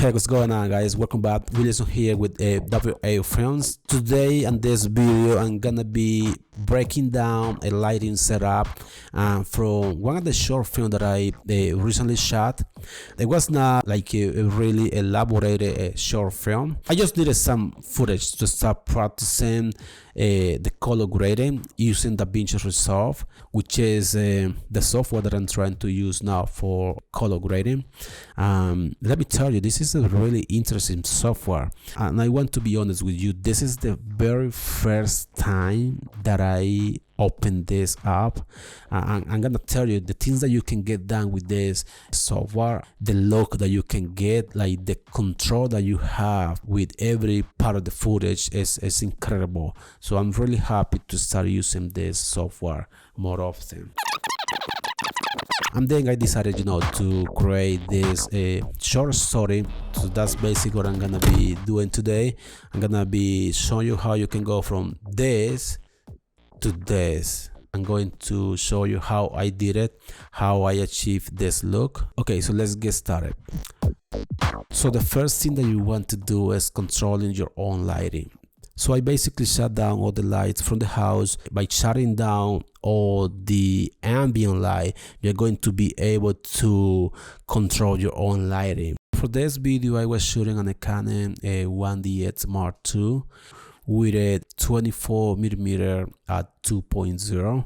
Hey, what's going on, guys? Welcome back. Wilson here with WA Films. Today in this video I'm gonna be breaking down a lighting setup from one of the short films that I recently shot. It was not like a really elaborated short film. I just needed some footage to start practicing the color grading using DaVinci Resolve, which is the software that I'm trying to use now for color grading. Let me tell you, this is a really interesting software, and I want to be honest with you, this is the very first time that I open this up. I'm gonna tell you the things that you can get done with this software, the look that you can get, like the control that you have with every part of the footage is incredible. So I'm really happy to start using this software more often. And then I decided, to create this short story. So that's basically what I'm gonna be doing today. I'm gonna be showing you how you can go from this to this. I'm going to show you how I did it, how I achieved this look. Okay, so let's get started. So the first thing that you want to do is controlling your own lighting. So I basically shut down all the lights from the house. By shutting down all the ambient light, you're going to be able to control your own lighting. For this video, I was shooting on a Canon 1DX Mark II with a 24mm at 2.0,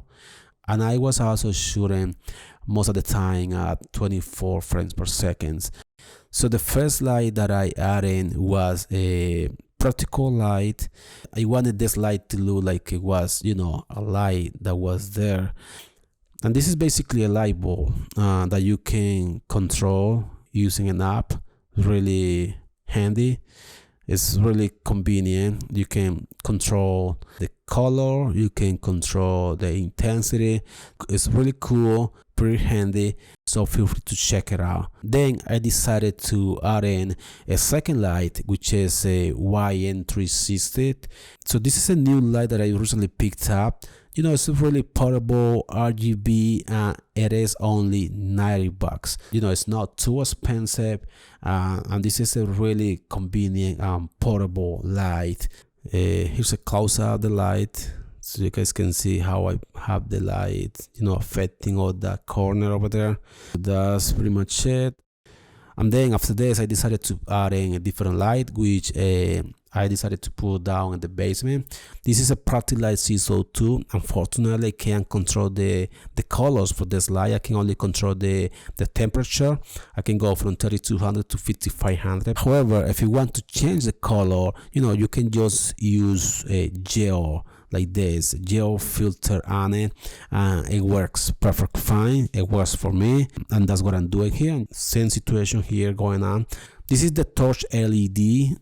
and I was also shooting most of the time at 24 frames per second. So the first light that I added was a practical light. I wanted this light to look like it was, a light that was there. And this is basically a light bulb that you can control using an app. Really handy. It's really convenient. You can control the color, you can control the intensity. It's really cool, pretty handy, so feel free to check it out. Then I decided to add in a second light, which is a YN360. So this is a new light that I recently picked up. It's really portable, RGB, and it is only $90. It's not too expensive, and this is a really convenient portable light. Here's a close-up of the light, so you guys can see how I have the light, affecting all that corner over there. That's pretty much it. And then after this, I decided to add in a different light, which I decided to put down in the basement. This is a Practilite CISO2. Unfortunately, I can't control the colors for this light. I can only control the temperature. I can go from 3200 to 5500. However, if you want to change the color, you can just use a gel like this, gel filter on it. It works perfect fine. It works for me, and that's what I'm doing here. Same situation here going on. This is the torch LED.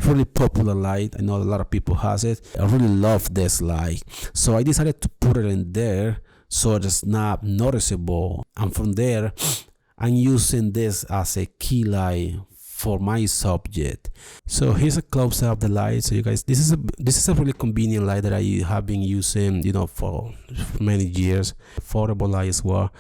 Really popular light. I know a lot of people has it. I really love this light, so I decided to put it in there so it's not noticeable. And from there, I'm using this as a key light for my subject. So here's a close-up of the light. So you guys, this is a really convenient light that I have been using, for many years. Affordable light as well.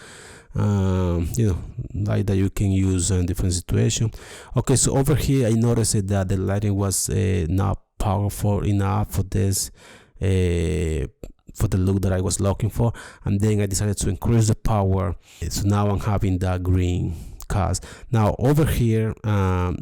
Light that you can use in different situations. Okay, so over here I noticed that the lighting was not powerful enough for this for the look that I was looking for, and then I decided to increase the power. So now I'm having that green cast. Now over here,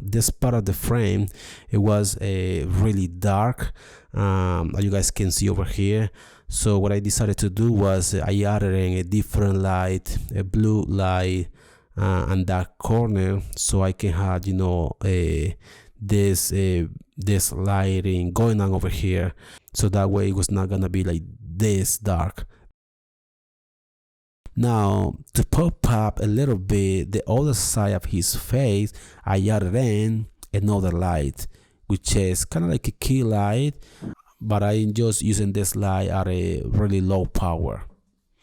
this part of the frame, it was really dark, as you guys can see over here. So what I decided to do was I added in a different light, a blue light, and that corner, so I can have this lighting going on over here, so that way it was not gonna be like this dark. Now to pop up a little bit the other side of his face, I added in another light, which is kind of like a key light, but I'm just using this light at a really low power.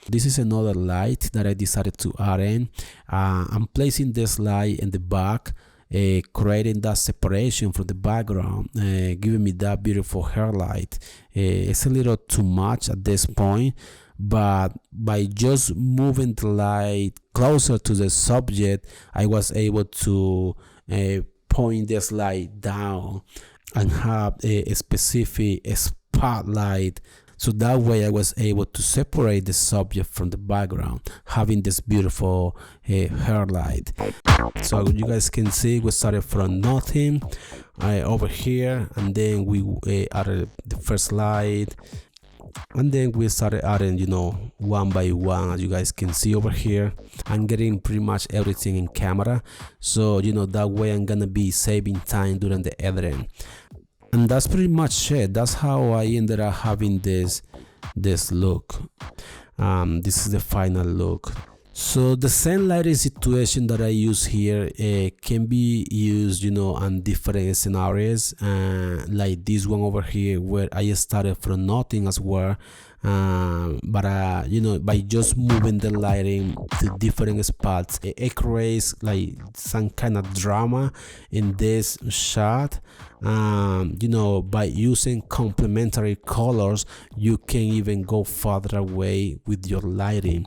This is another light that I decided to add in. I'm placing this light in the back, creating that separation from the background, giving me that beautiful hair light. It's a little too much at this point, but by just moving the light closer to the subject, I was able to point this light down and have a specific spotlight, so that way I was able to separate the subject from the background, having this beautiful hair light. So you guys can see we started from nothing over here, and then we added the first light, and then we started adding, you know, one by one. As you guys can see over here, I'm getting pretty much everything in camera, so you know, that way I'm gonna be saving time during the editing. And that's pretty much it. That's how I ended up having this look. This is the final look. So the same lighting situation that I use here can be used, you know, on different scenarios, like this one over here where I started from nothing as well. But you know, by just moving the lighting to different spots, it creates like some kind of drama in this shot. You know, by using complementary colors, you can even go farther away with your lighting.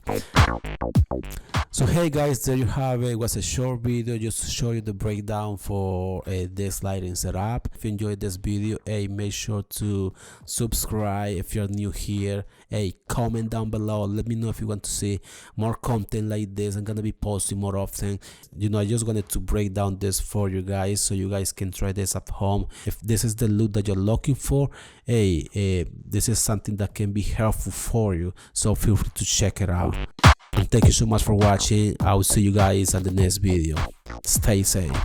So hey guys, there you have it. It was a short video just to show you the breakdown for this lighting setup. If you enjoyed this video, hey, make sure to subscribe if you're new here. Hey, comment down below, let me know if you want to see more content like this. I'm gonna be posting more often. You know, I just wanted to break down this for you guys so you guys can try this at home. If this is the look that you're looking for, hey, this is something that can be helpful for you, so feel free to check it out. And thank you so much for watching. I will see you guys in the next video. Stay safe.